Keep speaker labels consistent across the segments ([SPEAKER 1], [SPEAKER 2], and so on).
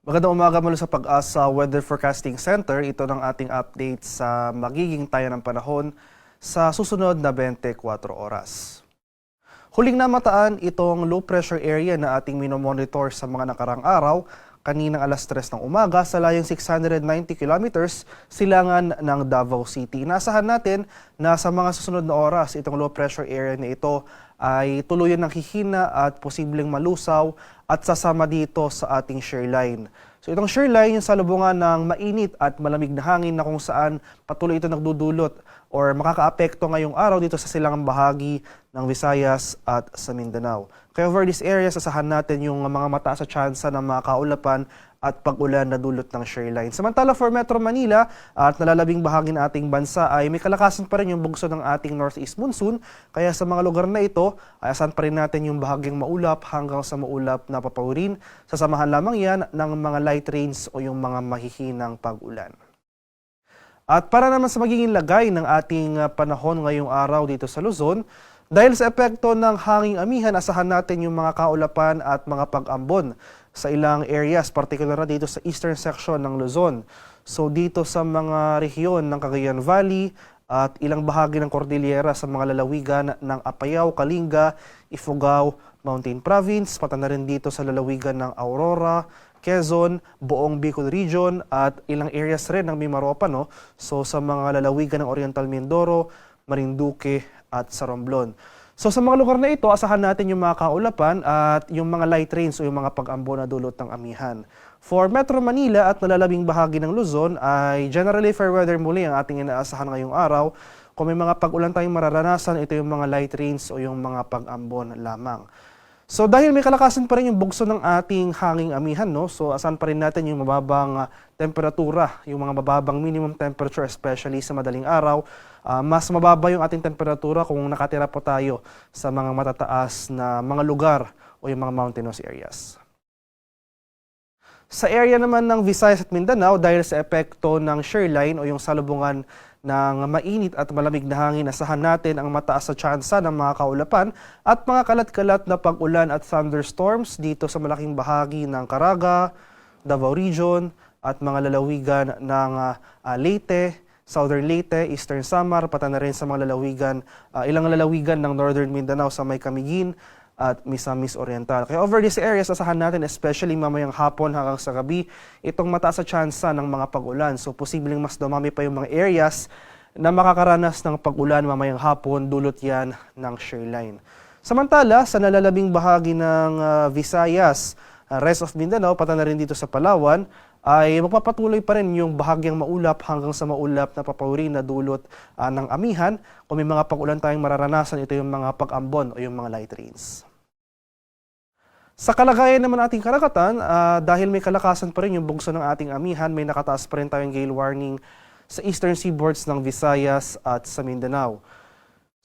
[SPEAKER 1] Magandang umaga mula sa Pag-asa Weather Forecasting Center. Ito ng ating update sa magiging tayo ng panahon sa susunod na 24 oras. Huling namataan itong low pressure area na ating minomonitor sa mga nakarang araw kaninang alas 3 ng umaga sa layong 690 kilometers silangan ng Davao City. Inaasahan natin na sa mga susunod na oras itong low pressure area na ito ay tuluyan ng hihina at posibleng malusaw at sasama dito sa ating shear line. So itong shear line yung salubungan ng mainit at malamig na hangin na kung saan patuloy ito nagdudulot or makakaapekto ngayong araw dito sa silangang bahagi ng Visayas at sa Mindanao. Kaya over this area, sasahan natin yung mga mataas sa tsansa ng mga kaulapan at pag-ulan na dulot ng shear line. Samantala for Metro Manila at nalalabing bahagi ng ating bansa ay may kalakasan pa rin yung bugso ng ating northeast monsoon. Kaya sa mga lugar na ito, ay asan pa rin natin yung bahagyang maulap hanggang sa maulap na papawirin. Sasamahan lamang yan ng mga light rains o yung mga mahihinang pag-ulan. At para naman sa magiging lagay ng ating panahon ngayong araw dito sa Luzon, dahil sa epekto ng hanging amihan, asahan natin yung mga kaulapan at mga pag-ambon sa ilang areas, particular na dito sa eastern section ng Luzon. So dito sa mga rehiyon ng Cagayan Valley at ilang bahagi ng Cordillera sa mga lalawigan ng Apayao, Kalinga, Ifugao, Mountain Province, pati na rin dito sa lalawigan ng Aurora, Quezon, buong Bicol Region at ilang areas rin ng Mimaropa. So sa mga lalawigan ng Oriental Mindoro, Marinduque at sa Romblon. So sa mga lugar na ito, asahan natin yung mga kaulapan at yung mga light rains o yung mga pag-ambon na dulot ng amihan. For Metro Manila at nalalabing bahagi ng Luzon ay generally fair weather muli ang ating inaasahan ngayong araw. Kung may mga pag-ulan tayong mararanasan, ito yung mga light rains o yung mga pag-ambon lamang. So dahil may kalakasan pa rin yung bugso ng ating hanging amihan, so asan pa rin natin yung mababang temperatura, yung mga mababang minimum temperature especially sa madaling araw. Mas mababa yung ating temperatura kung nakatira po tayo sa mga matataas na mga lugar o yung mga mountainous areas. Sa area naman ng Visayas at Mindanao, dahil sa epekto ng shear line o yung salubungan ng mainit at malamig na hangin, asahan natin ang mataas sa tsansa ng mga kaulapan at mga kalat-kalat na pag-ulan at thunderstorms dito sa malaking bahagi ng Caraga, Davao Region at mga lalawigan ng Leyte, Southern Leyte, Eastern Samar, pati na rin sa mga lalawigan, ilang lalawigan ng Northern Mindanao sa may Camiguin at Misamis Oriental. Kaya over these areas, asahan natin especially mamayang hapon hanggang sa gabi, itong mataas sa tsansa ng mga pag-ulan. So posibleng mas dumami pa yung mga areas na makakaranas ng pag-ulan mamayang hapon, dulot yan ng shear line. Samantala, sa nalalabing bahagi ng Visayas, rest of Mindanao, pati na rin dito sa Palawan, ay magpapatuloy pa rin yung bahagyang maulap hanggang sa maulap na papawirin na dulot ng amihan. Kung may mga pag-ulan tayong mararanasan, ito yung mga pag-ambon o yung mga light rains. Sa kalagayan naman ating karagatan, dahil may kalakasan pa rin yung bugso ng ating amihan, may nakataas pa rin tayong gale warning sa eastern seaboards ng Visayas at sa Mindanao.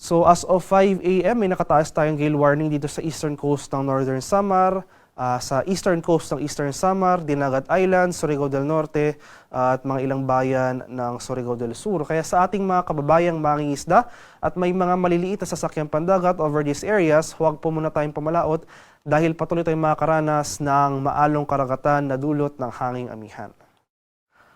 [SPEAKER 1] So as of 5 a.m., may nakataas tayong gale warning dito sa eastern coast ng Northern Samar, sa eastern coast ng Eastern Samar, Dinagat Island, Surigao del Norte at mga ilang bayan ng Surigao del Sur. Kaya sa ating mga kababayang mangingisda at may mga maliliit na sasakyang pandagat over these areas, huwag po muna tayong pamalaot dahil patuloy tayong makakaranas ng maalong karagatan na dulot ng hanging amihan.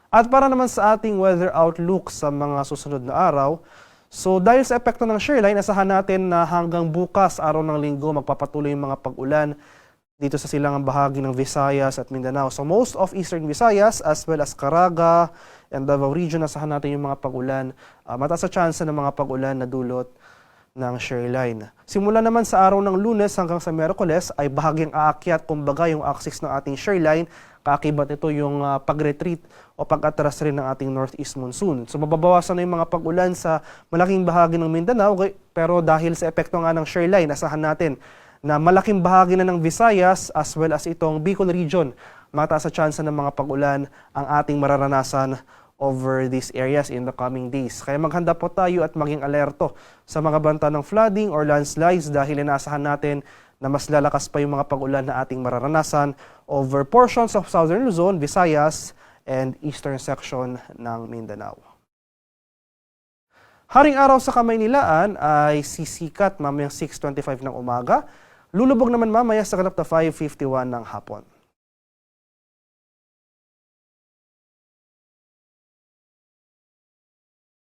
[SPEAKER 1] At para naman sa ating weather outlook sa mga susunod na araw, so dahil sa epekto ng shear line, asahan natin na hanggang bukas, araw ng linggo, magpapatuloy yung mga pag-ulan dito sa silangang bahagi ng Visayas at Mindanao. So most of Eastern Visayas as well as Caraga and Davao Region, asahan natin yung mga pag-ulan. Mataas sa tsansa ng mga pag-ulan na dulot ng shear line. Simula naman sa araw ng Lunes hanggang sa Miyerkules ay bahagyang aakyat, kumbaga yung axis ng ating shear line. Kaakibat ito yung pag-retreat o pag-atras rin ng ating northeast monsoon. So mababawasan na yung mga pag-ulan sa malaking bahagi ng Mindanao, pero dahil sa epekto nga ng shear line, asahan natin na malaking bahagi na ng Visayas as well as itong Bicol Region, mataas sa tsansa ng mga pag-ulan ang ating mararanasan over these areas in the coming days. Kaya maghanda po tayo at maging alerto sa mga banta ng flooding or landslides dahil inaasahan natin na mas lalakas pa yung mga pag-ulan na ating mararanasan over portions of Southern Luzon, Visayas, and eastern section ng Mindanao. Haring araw sa Kamaynilaan ay sisikat mamayang 6:25 ng umaga. Lulubog naman mamaya sa ganap na 5:51 ng hapon.